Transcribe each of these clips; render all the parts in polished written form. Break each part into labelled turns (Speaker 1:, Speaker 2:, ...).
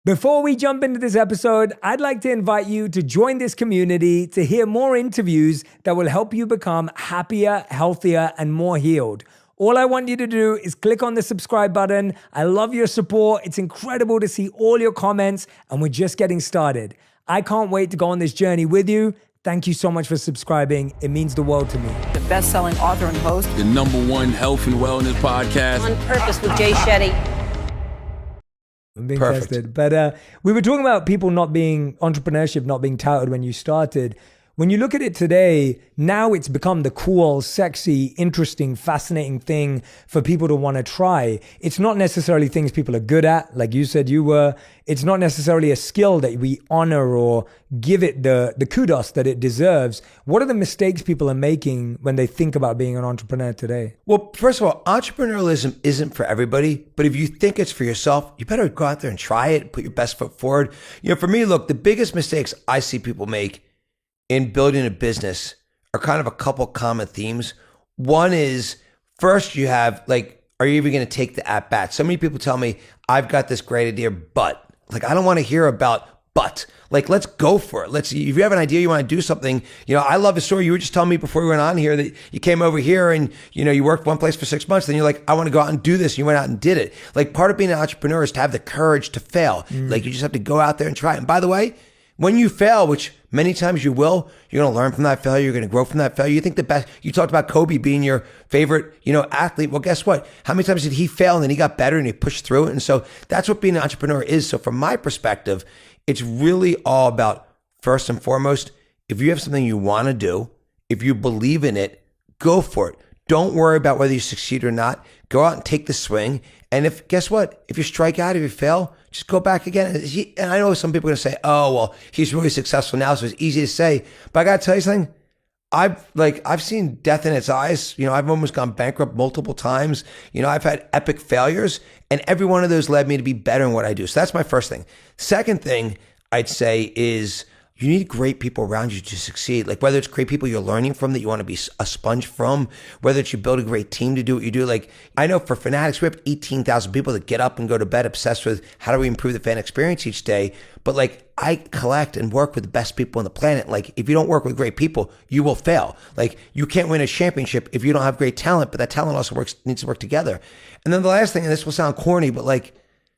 Speaker 1: Before we jump into this episode, I'd like to invite you to join this community to hear more interviews that will help you become happier, healthier, and more healed. All I want you to do is click on the subscribe button. I love your support. It's incredible to see all your comments, and we're just getting started. I can't wait to go on this journey with you. Thank you so much for subscribing. It means the world to me.
Speaker 2: The best-selling author and host.
Speaker 3: The #1 health and wellness podcast.
Speaker 4: On Purpose with Jay Shetty.
Speaker 1: I'm being tested. But we were talking about people entrepreneurship not being touted when you started. When you look at it today, now it's become the cool, sexy, interesting, fascinating thing for people to want to try. It's not necessarily things people are good at, like you said you were. It's not necessarily a skill that we honor or give it the kudos that it deserves. What are the mistakes people are making when they think about being an entrepreneur today?
Speaker 5: Well, first of all, entrepreneurialism isn't for everybody, but if you think it's for yourself, you better go out there and try it, put your best foot forward. You know, for me, look, the biggest mistakes I see people make in building a business are kind of a couple common themes. One is, first you have are you even going to take the at bat? So many people tell me, I've got this great idea, but I don't want to hear about but. Let's go for it. If you have an idea, you want to do something. I love the story you were just telling me before we went on here that you came over here and, you worked one place for 6 months. Then you're like, I want to go out and do this. And you went out and did it. Part of being an entrepreneur is to have the courage to fail. You just have to go out there and try it. And by the way, when you fail, which many times you will, you're going to learn from that failure. You're going to grow from that failure. You think the best, you talked about Kobe being your favorite, athlete. Well, guess what? How many times did he fail and then he got better and he pushed through it? And so that's what being an entrepreneur is. So from my perspective, it's really all about, first and foremost, if you have something you want to do, if you believe in it, go for it. Don't worry about whether you succeed or not. Go out and take the swing. And guess what? If you strike out, if you fail, just go back again. And I know some people are going to say, oh, well, he's really successful now, so it's easy to say. But I got to tell you something. I've seen death in its eyes. I've almost gone bankrupt multiple times. I've had epic failures, and every one of those led me to be better in what I do. So that's my first thing. Second thing I'd say is, you need great people around you to succeed. Whether it's great people you're learning from that you want to be a sponge from, whether it's you build a great team to do what you do. I know for Fanatics, we have 18,000 people that get up and go to bed obsessed with how do we improve the fan experience each day. But I collect and work with the best people on the planet. If you don't work with great people, you will fail. You can't win a championship if you don't have great talent, but that talent also needs to work together. And then the last thing, and this will sound corny, but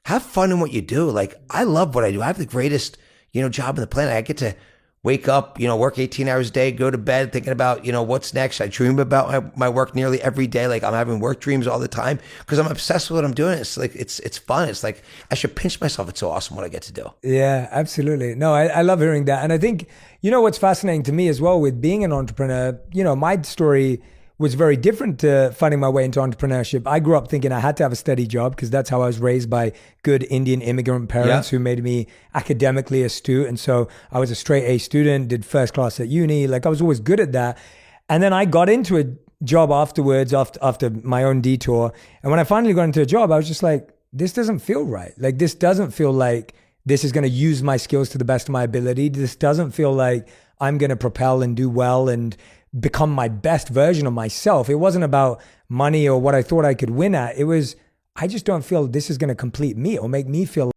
Speaker 5: have fun in what you do. I love what I do. I have the greatest job on the planet. I get to wake up, work 18 hours a day, go to bed thinking about, what's next. I dream about my work nearly every day. I'm having work dreams all the time because I'm obsessed with what I'm doing. It's it's fun. It's I should pinch myself. It's so awesome what I get to do.
Speaker 1: Yeah, absolutely. No, I love hearing that. And I think, what's fascinating to me as well with being an entrepreneur, my story was very different to finding my way into entrepreneurship. I grew up thinking I had to have a steady job because that's how I was raised by good Indian immigrant parents who made me academically astute. And so I was a straight A student, did first class at uni. I was always good at that. And then I got into a job afterwards, after my own detour. And when I finally got into a job, I was just like, this doesn't feel right. This doesn't feel like this is going to use my skills to the best of my ability. This doesn't feel like I'm going to propel and do well and become my best version of myself. It wasn't about money or what I thought I could win at. It was, I just don't feel this is going to complete me or make me feel